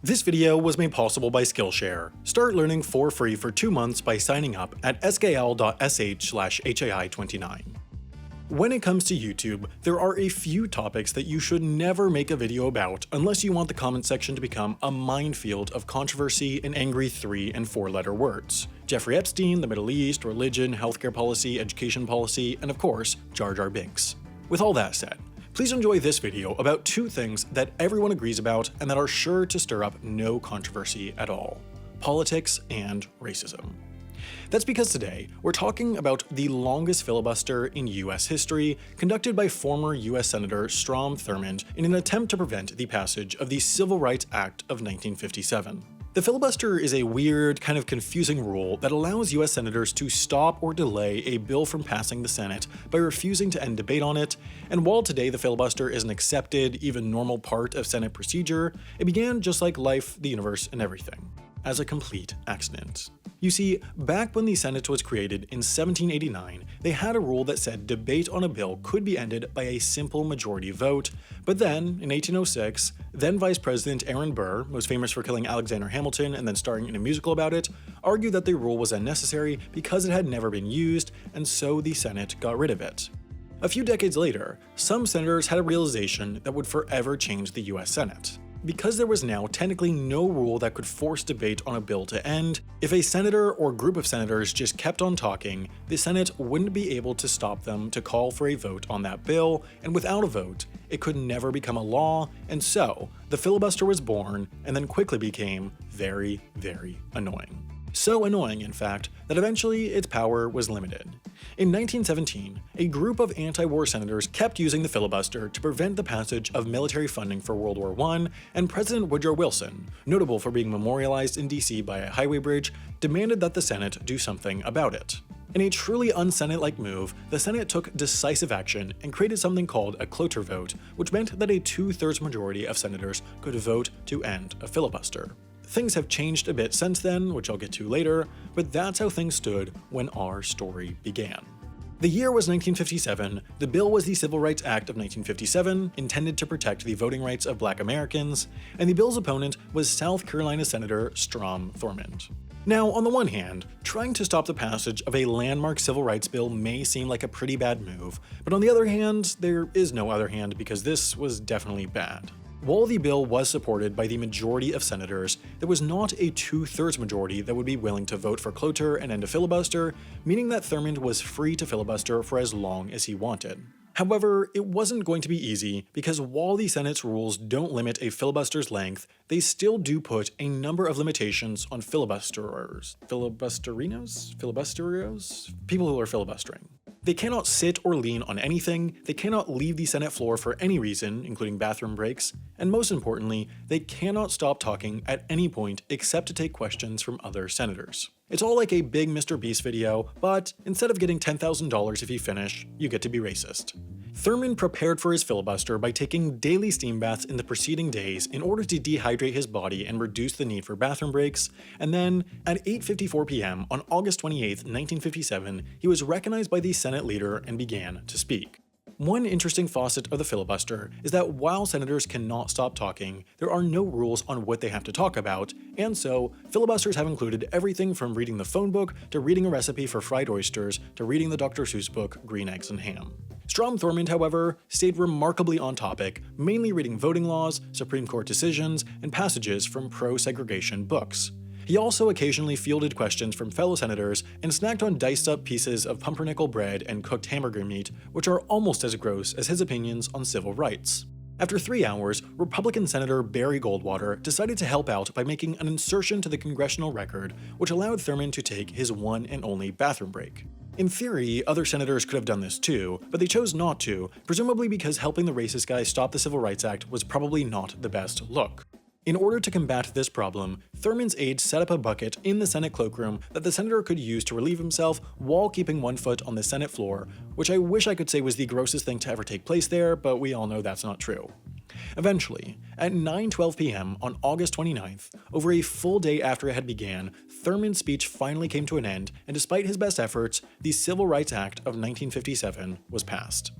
This video was made possible by Skillshare. Start learning for free for 2 months by signing up at skl.sh/HAI29. When it comes to YouTube, there are a few topics that you should never make a video about unless you want the comment section to become a minefield of controversy and angry 3- and 4-letter words. Jeffrey Epstein, the Middle East, religion, healthcare policy, education policy, and of course, Jar Jar Binks. With all that said, please enjoy this video about 2 things that everyone agrees about and that are sure to stir up no controversy at all: politics and racism. That's because today, we're talking about the longest filibuster in US history, conducted by former US Senator Strom Thurmond in an attempt to prevent the passage of the Civil Rights Act of 1957. The filibuster is a weird, kind of confusing rule that allows US senators to stop or delay a bill from passing the Senate by refusing to end debate on it, and while today the filibuster is an accepted, even normal part of Senate procedure, it began just like life, the universe, and everything, as a complete accident. You see, back when the Senate was created in 1789, they had a rule that said debate on a bill could be ended by a simple majority vote, but then, in 1806, then Vice President Aaron Burr, most famous for killing Alexander Hamilton and then starring in a musical about it, argued that the rule was unnecessary because it had never been used, and so the Senate got rid of it. A few decades later, some senators had a realization that would forever change the US Senate. Because there was now technically no rule that could force debate on a bill to end, if a senator or group of senators just kept on talking, the Senate wouldn't be able to stop them to call for a vote on that bill, and without a vote, it could never become a law, and so the filibuster was born and then quickly became very, very annoying. So annoying, in fact, that eventually its power was limited. In 1917, a group of anti-war senators kept using the filibuster to prevent the passage of military funding for World War I, and President Woodrow Wilson, notable for being memorialized in DC by a highway bridge, demanded that the Senate do something about it. In a truly un-Senate-like move, the Senate took decisive action and created something called a cloture vote, which meant that a 2/3 majority of senators could vote to end a filibuster. Things have changed a bit since then, which I'll get to later, but that's how things stood when our story began. The year was 1957, the bill was the Civil Rights Act of 1957, intended to protect the voting rights of Black Americans, and the bill's opponent was South Carolina Senator Strom Thurmond. Now, on the one hand, trying to stop the passage of a landmark civil rights bill may seem like a pretty bad move, but on the other hand, there is no other hand because this was definitely bad. While the bill was supported by the majority of senators, there was not a 2/3 majority that would be willing to vote for cloture and end a filibuster, meaning that Thurmond was free to filibuster for as long as he wanted. However, it wasn't going to be easy because while the Senate's rules don't limit a filibuster's length, they still do put a number of limitations on filibusterers. Filibusterinos? People who are filibustering. They cannot sit or lean on anything, they cannot leave the Senate floor for any reason, including bathroom breaks, and most importantly, they cannot stop talking at any point except to take questions from other senators. It's all like a big Mr. Beast video, but instead of getting $10,000 if you finish, you get to be racist. Thurmond prepared for his filibuster by taking daily steam baths in the preceding days in order to dehydrate his body and reduce the need for bathroom breaks, and then, at 8:54 p.m. on August 28, 1957, he was recognized by the Senate leader and began to speak. One interesting facet of the filibuster is that while senators cannot stop talking, there are no rules on what they have to talk about, and so filibusters have included everything from reading the phone book to reading a recipe for fried oysters to reading the Dr. Seuss book Green Eggs and Ham. Strom Thurmond, however, stayed remarkably on topic, mainly reading voting laws, Supreme Court decisions, and passages from pro-segregation books. He also occasionally fielded questions from fellow senators and snacked on diced-up pieces of pumpernickel bread and cooked hamburger meat, which are almost as gross as his opinions on civil rights. After 3 hours, Republican Senator Barry Goldwater decided to help out by making an insertion to the congressional record, which allowed Thurmond to take his one and only bathroom break. In theory, other senators could have done this too, but they chose not to, presumably because helping the racist guy stop the Civil Rights Act was probably not the best look. In order to combat this problem, Thurmond's aides set up a bucket in the Senate cloakroom that the senator could use to relieve himself while keeping one foot on the Senate floor, which I wish I could say was the grossest thing to ever take place there, but we all know that's not true. Eventually, at 9:12 p.m. on August 29th, over a full day after it had began, Thurmond's speech finally came to an end, and despite his best efforts, the Civil Rights Act of 1957 was passed.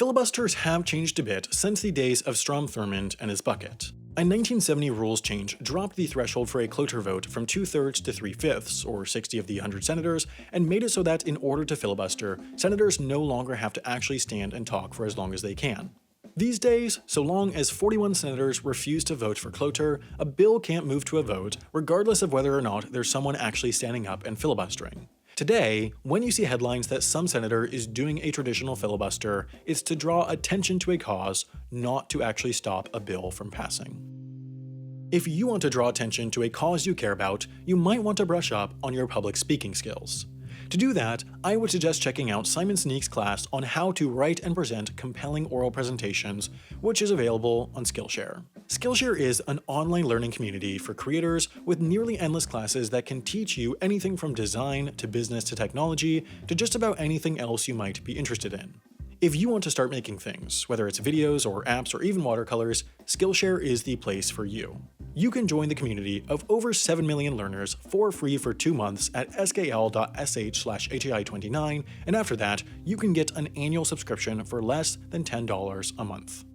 Filibusters have changed a bit since the days of Strom Thurmond and his bucket. A 1970 rules change dropped the threshold for a cloture vote from 2/3 to 3/5, or 60 of the 100 senators, and made it so that in order to filibuster, senators no longer have to actually stand and talk for as long as they can. These days, so long as 41 senators refuse to vote for cloture, a bill can't move to a vote, regardless of whether or not there's someone actually standing up and filibustering. Today, when you see headlines that some senator is doing a traditional filibuster, it's to draw attention to a cause, not to actually stop a bill from passing. If you want to draw attention to a cause you care about, you might want to brush up on your public speaking skills. To do that, I would suggest checking out Simon Sneak's class on how to write and present compelling oral presentations, which is available on Skillshare. Skillshare is an online learning community for creators with nearly endless classes that can teach you anything from design to business to technology to just about anything else you might be interested in. If you want to start making things, whether it's videos or apps or even watercolors, Skillshare is the place for you. You can join the community of over 7 million learners for free for 2 months at skl.sh/HAI29, and after that, you can get an annual subscription for less than $10 a month.